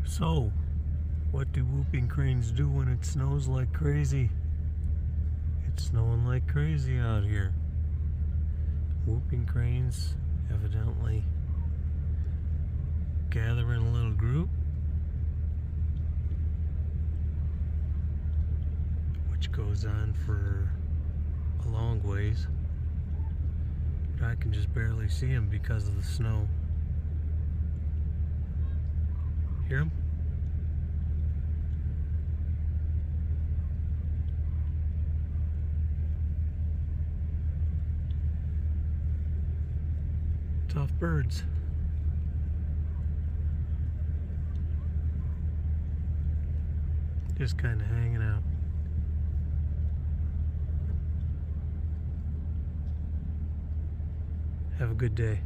So, what do whooping cranes do when it snows like crazy? It's snowing like crazy out here. Whooping cranes evidently gather in a little group, which goes on for a long ways. But I can just barely see them because of the snow. Hear them? Tough birds. Just kind of hanging out. Have a good day.